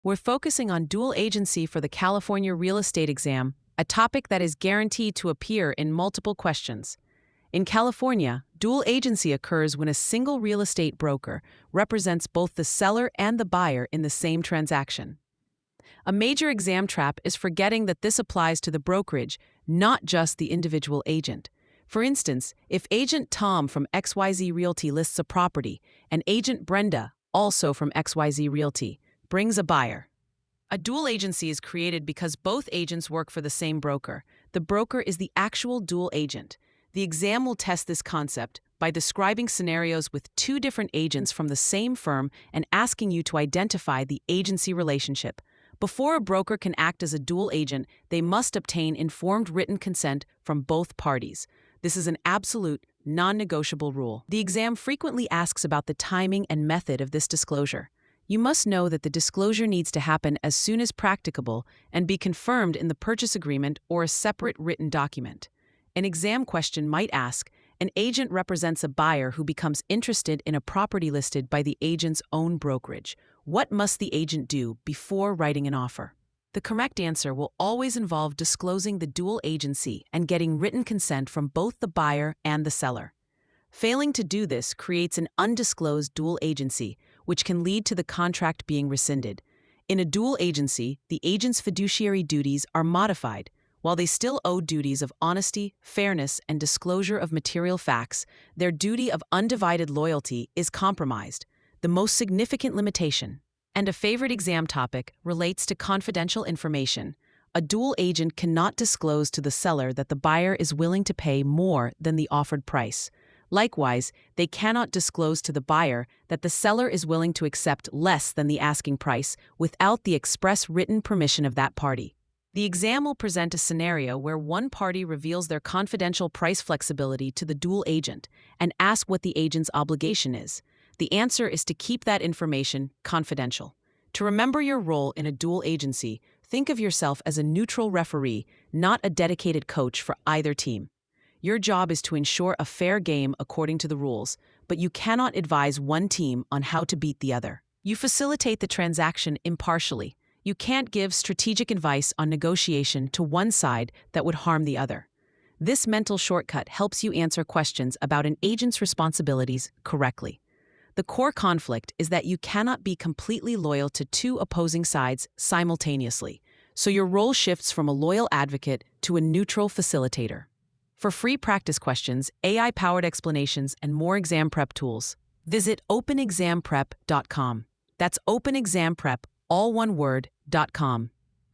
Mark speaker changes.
Speaker 1: We're focusing on dual agency for the California real estate exam, a topic that is guaranteed to appear in multiple questions. In California, dual agency occurs when a single real estate broker represents both the seller and the buyer in the same transaction. A major exam trap is forgetting that this applies to the brokerage, not just the individual agent. For instance, if Agent Tom from XYZ Realty lists a property and Agent Brenda, also from XYZ Realty, brings a buyer. A dual agency is created because both agents work for the same broker. The broker is the actual dual agent. The exam will test this concept by describing scenarios with two different agents from the same firm and asking you to identify the agency relationship. Before a broker can act as a dual agent, they must obtain informed written consent from both parties. This is an absolute, non-negotiable rule. The exam frequently asks about the timing and method of this disclosure. You must know that the disclosure needs to happen as soon as practicable and be confirmed in the purchase agreement or a separate written document. An exam question might ask, an agent represents a buyer who becomes interested in a property listed by the agent's own brokerage. What must the agent do before writing an offer? The correct answer will always involve disclosing the dual agency and getting written consent from both the buyer and the seller. Failing to do this creates an undisclosed dual agency, which can lead to the contract being rescinded. In a dual agency, the agent's fiduciary duties are modified. While they still owe duties of honesty, fairness, and disclosure of material facts, their duty of undivided loyalty is compromised, the most significant limitation. And a favorite exam topic relates to confidential information. A dual agent cannot disclose to the seller that the buyer is willing to pay more than the offered price. Likewise, they cannot disclose to the buyer that the seller is willing to accept less than the asking price without the express written permission of that party. The exam will present a scenario where one party reveals their confidential price flexibility to the dual agent and ask what the agent's obligation is. The answer is to keep that information confidential. To remember your role in a dual agency, think of yourself as a neutral referee, not a dedicated coach for either team. Your job is to ensure a fair game according to the rules, but you cannot advise one team on how to beat the other. You facilitate the transaction impartially. You can't give strategic advice on negotiation to one side that would harm the other. This mental shortcut helps you answer questions about an agent's responsibilities correctly. The core conflict is that you cannot be completely loyal to two opposing sides simultaneously, so your role shifts from a loyal advocate to a neutral facilitator. For free practice questions, AI-powered explanations, and more exam prep tools, visit openexamprep.com. That's openexamprep, all one word, .com.